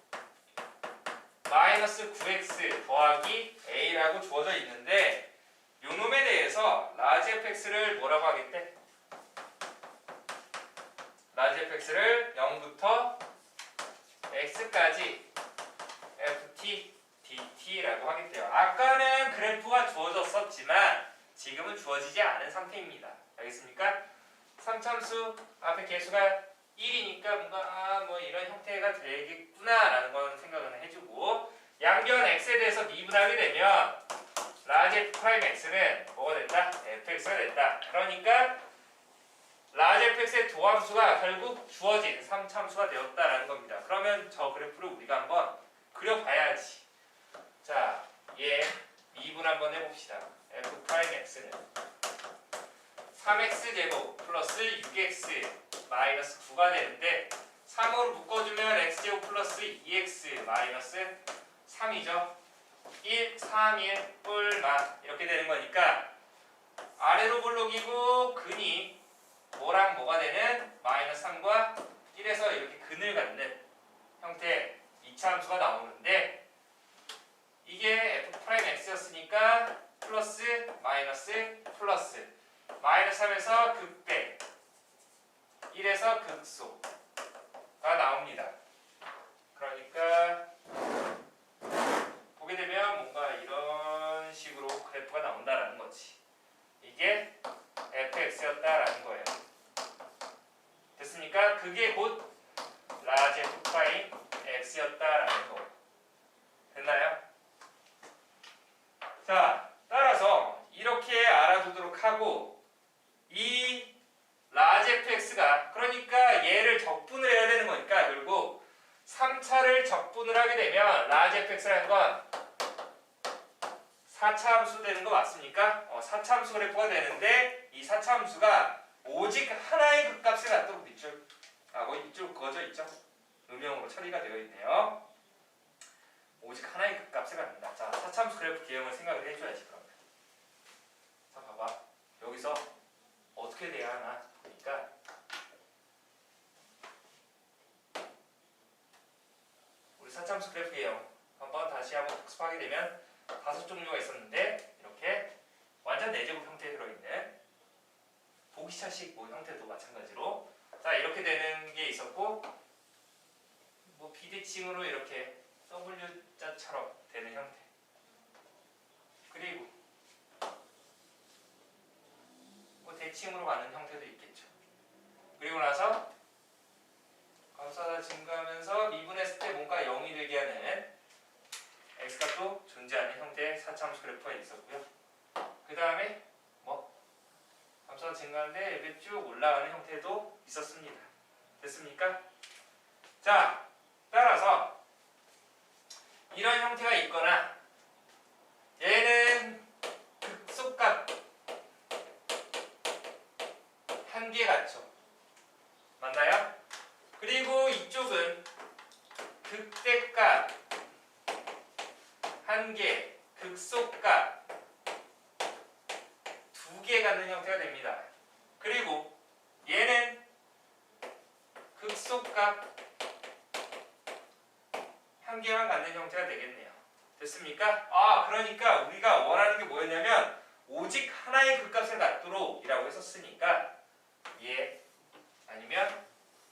마이너스 9x 더하기 a라고 주어져 있는데 요 놈에 대해서 라지 fx를 뭐라고 하겠대? 라지 fx를 0부터 x까지 ft dt라고 하겠대요. 아까는 그래프가 주어졌었지만 지금은 주어지지 않은 상태입니다. 알겠습니까? 3참수 앞에 개수가 1이니까 뭔가 뭐 이런 형태가 되겠구나라는 건 생각은 해주고 양변 x에 대해서 미분하게 되면 라지 f 프라임 x는 뭐가 된다? fx가 된다. 그러니까 라지 fx의 도함수가 결국 주어진 3참수가 되었다라는 겁니다. 그러면 저 그래프를 우리가 한번 그려봐야지. 자, 얘 미분 한번 해봅시다. f 프라임 x는 3x제곱 플러스 6x 마이너스 9가 되는데 3으로 묶어주면 x제곱 플러스 2x 마이너스 3이죠. 1, 3, 1, 뿔만 이렇게 되는 거니까 아래로 볼록이고 근이 뭐랑 뭐가 되는 마이너스 3과 1에서 이렇게 근을 갖는 형태의 2차 함수가 나오는데 이게 f 프라임 x였으니까 플러스 마이너스 플러스 마이너스 3에서 극대 1에서 극소가 나옵니다. 그러니까 보게 되면 뭔가 이런 식으로 그래프가 나온다라는 거지. 이게 fx였다라는 거예요. 됐습니까? 그게 곧 라지 f 프라임 x였다라는 거. 됐나요? 자, 따라서 이렇게 알아두도록 하고 이 라지 fx가 그러니까 얘를 적분을 해야 되는 거니까 결국 3차를 적분을 하게 되면 라지 fx라는 건 4차 함수 되는 거 맞습니까? 4차 함수 그래프가 되는데 이 4차 함수가 오직 하나의 극값을 갖도록 밑줄 이쪽 그어져 있죠? 음영으로 처리가 되어 있네요. 오직 하나의 극값을 갖는다. 자, 4차 함수 그래프 개형을 생각을 해줘야지 그러면. 자, 봐봐. 여기서 어떻게 돼야 하나 보니까 우리 4차 함수 그래프 개형 한번 다시 한번 복습하게 되면 5종류가 있었는데 이렇게 완전 내제곱 형태에 들어있는 보기차식 형태도 마찬가지로 자 이렇게 되는 게 있었고 뭐 비대칭으로 이렇게 W자처럼 되는 형태 그리고 뭐 대칭으로 가는 형태도 있겠죠. 그리고 나서 감싸다 증가하면서 미분했을 때 뭔가 0이 되게 하는 x값도 존재하는 형태의 4차 함수 그래프가 있었고요. 그 다음에 뭐 감싸다 증가하는데 이렇게 쭉 올라가는 형태도 있었습니다. 됐습니까? 자, 따라서 이런 형태가 있거나 얘는 극소값 한계 같죠? 맞나요? 그리고 이쪽은 극대값 한계, 극소값 개 갖는 형태가 됩니다. 그리고 얘는 극소값 한 개만 갖는 형태가 되겠네요. 됐습니까? 그러니까 우리가 원하는 게 뭐였냐면 오직 하나의 극값을 갖도록 이라고 했었으니까 얘 아니면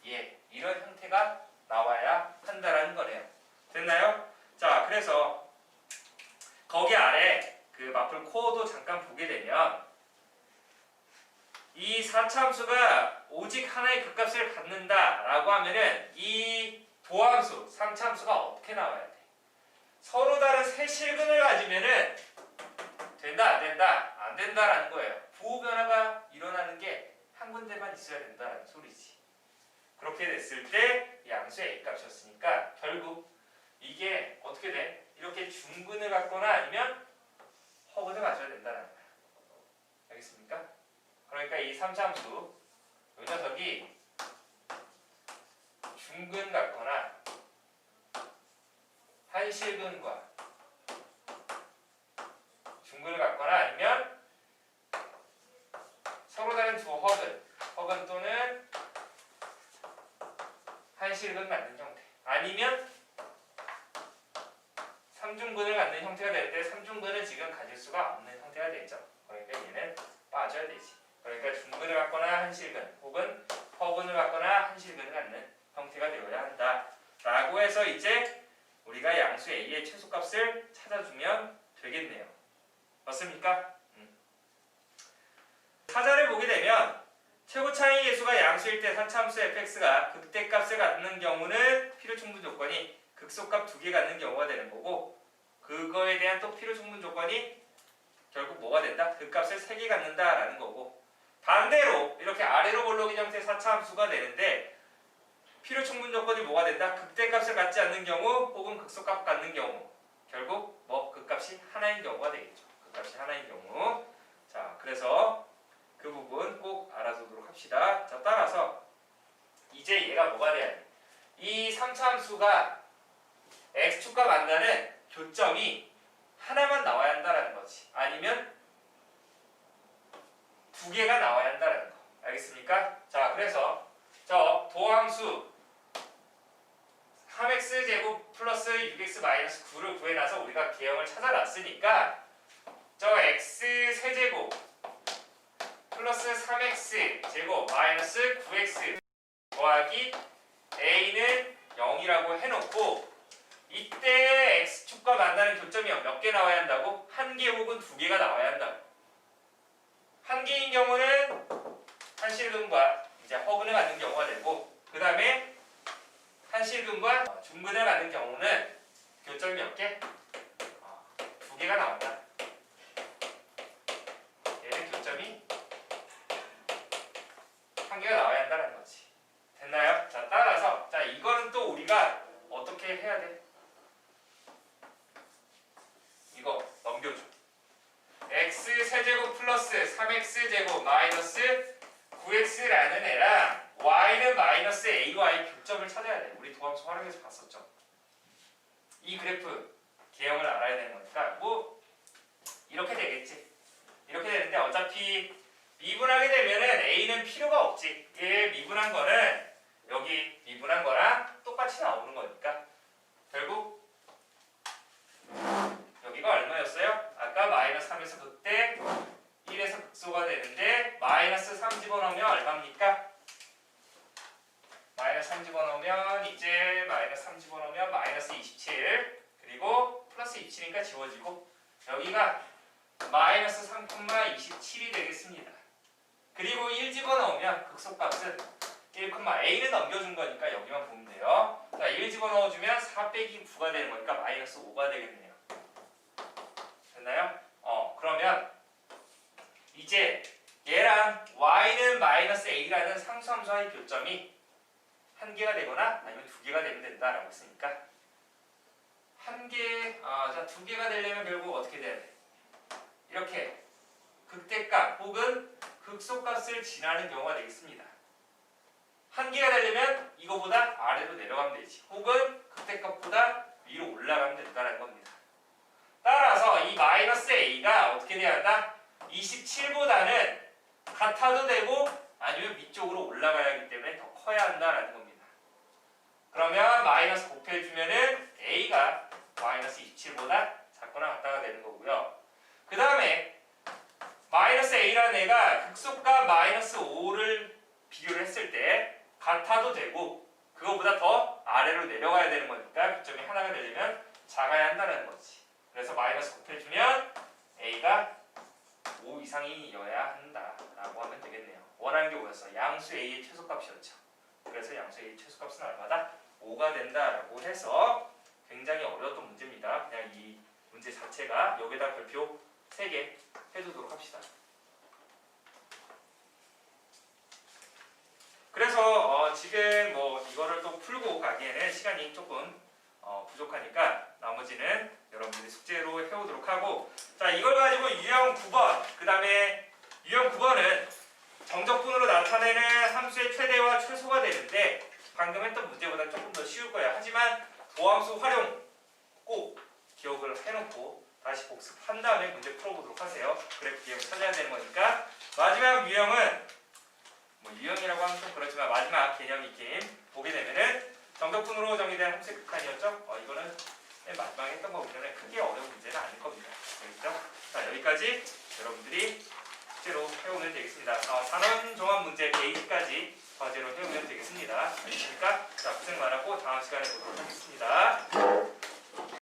얘 이런 형태가 나와야 한다라는 거네요. 됐나요? 자, 그래서 거기 아래 그 마플 코어도 잠깐 보게 되면 이 4차함수가 오직 하나의 극값을 갖는다라고 하면은 이 도함수 3차함수가 어떻게 나와야 돼? 서로 다른 세 실근을 가지면은 된다, 안 된다, 안 된다라는 거예요. 부호 변화가 일어나는 게 한 군데만 있어야 된다라는 소리지. 그렇게 됐을 때 양수의 A값이었으니까 결국 이게 어떻게 돼? 이렇게 중근을 갖거나 아니면 허근을 가져야 된다는 거야. 알겠습니까? 그러니까 이 3차함수 이 녀석이 중근 같거나 한실근과 중근을 갖거나 아니면 서로 다른 두 허근 또는 한실근 갖는 형태 아니면 3중근을 갖는 형태가 될 때 3중근은 지금 가질 수가 없는 형태가 되죠. 그러니까 얘는 빠져야 되지. 그러니까 중근을 갖거나 한실근 혹은 허근을 갖거나 한실근을 갖는 형태가 되어야 한다 라고 해서 이제 우리가 양수 A의 최소값을 찾아주면 되겠네요. 맞습니까? 사자를 보게 되면 최고 차이 계수가 양수일 때 4차함수 fx가 극대값을 갖는 경우는 필요충분 조건이 극소값 2개 갖는 경우가 되는 거고 그거에 대한 또 필요충분 조건이 결국 뭐가 된다? 극값을 3개 갖는다라는 거고 반대로 이렇게 아래로 볼록인 형태의 4차함수가 되는데 필요충분 조건이 뭐가 된다? 극대값을 갖지 않는 경우 혹은 극소값 갖는 경우 결국 뭐 극값이 하나인 경우가 되겠죠. 극값이 하나인 경우 자 그래서 그 부분 꼭 알아두도록 합시다. 자 따라서 이제 얘가 뭐가 돼야 돼? 이 3차함수가 x축과 만나는 교점이 하나만 나와야 한다라는 거지. 아니면 2개가 나와야 한다라는 거. 알겠습니까? 자 그래서 저 도함수 3x제곱 플러스 6x 마이너스 9를 구해놔서 우리가 계형을 찾아놨으니까 저 x 세제곱 플러스 3x 제곱 마이너스 9x 더하기 a는 0이라고 해놓고 이때 x축과 만나는 교점이 몇 개 나와야 한다고? 1개 혹은 2개가 나와야 한다고. 1개인 경우는 한실근과 이제 허근을 갖는 경우가 되고 그 다음에 한실근과 중근을 갖는 경우는 교점이 몇 개? 2개가 나온다. 얘는 교점이 1개가 나와야 한다는 거지. 됐나요? 자 따라서 자 이거는 또 우리가 어떻게 해야 돼? 이거 넘겨줘. x 세제곱 플러스 3x제곱 마이너스 9x라는 애랑 y는 마이너스 a와의 교점을 찾아야 돼. 우리 도함수 활용해서 봤었죠. 이 그래프 계형을 알아야 되는 거니까 뭐 이렇게 되겠지. 이렇게 되는데 어차피 미분하게 되면은 a는 필요가 없지. 얘 미분한 거는 여기 미분한 거랑 똑같이 나오는 거니까 결국 여기가 얼마였어요? 아까 마이너스 3에서 그때 1에서 극소가 되는데 마이너스 3 집어넣으면 얼마입니까? 마이너스 3 집어넣으면 이제 마이너스 3 집어넣으면 마이너스 27 그리고 플러스 27이니까 지워지고 여기가 마이너스 3,27이 되겠습니다. 그리고 1 집어넣으면 극소값은 1, a는 넘겨준 거니까 여기만 보면 돼요. 자, 1 집어넣어주면 4 빼기 9가 되는 거니까 마이너스 5가 되겠네요. 됐나요? 그러면 이제 얘랑 y는 마이너스 a라는 상수함수와의 교점이 1개가 되거나 아니면 2개가 되면 된다라고 했으니까 1개, 자 2개가 되려면 결국 어떻게 돼야 돼? 이렇게 극대값 혹은 극소값을 지나는 경우가 되겠습니다. 1개가 되려면 이거보다 아래로 내려가면 되지. 혹은 극대값보다 위로 올라가면 된다는 겁니다. 따라서 이 마이너스 a가 어떻게 돼야 한다? 27보다는 같아도 되고 아니면 위쪽으로 올라가야 하기 때문에 더 커야 한다라는 겁니다. 그러면 마이너스 곱해주면은 a가 마이너스 27보다 작거나 같다가 되는 거고요. 그 다음에 마이너스 a라는 애가 극소값 마이너스 5를 비교를 했을 때 같아도 되고 그거보다 더 아래로 내려가야 되는 거니까 그 점이 하나가 되려면 작아야 한다는 거지. 그래서 마이너스 곱해주면 a가 5 이상이어야 한다라고 하면 되겠네요. 원하는 게 뭐였어? 양수 a의 최소값이었죠. 그래서 양수 a의 최소값은 얼마다? 5가 된다라고 해서 굉장히 어려웠던 문제입니다. 그냥 이 문제 자체가 여기다 별표 3개 해두도록 합시다. 그래서 지금 뭐 이거를 또 풀고 가기에는 시간이 조금 부족하니까 나머지는 여러분들이 숙제로 해오도록 하고, 자 이걸 가지고 유형 9번, 그 다음에 유형 9번은 정적분으로 나타내는 함수의 최대와 최소가 되는데 방금 했던 문제보다 조금 더 쉬울 거야. 하지만 도함수 활용 꼭 기억을 해놓고 다시 복습한 다음에 문제 풀어보도록 하세요. 그래프 기억을 찾아야 되는 거니까. 마지막 유형은 뭐 유형이라고 하면 좀 그렇지만 마지막 개념 익힘 보게 되면은 정적분으로 정의된 함수의 극한이었죠. 이거는 맨 마지막에 했던 거 보면 크게 어려운 문제는 아닐 겁니다. 알겠죠? 자 여기까지 여러분들이 숙제로 해오면 되겠습니다. 단원 종합 문제 베이스까지 과제로 해오면 되겠습니다. 알겠습니까? 자 고생 많았고 다음 시간에 보도록 하겠습니다.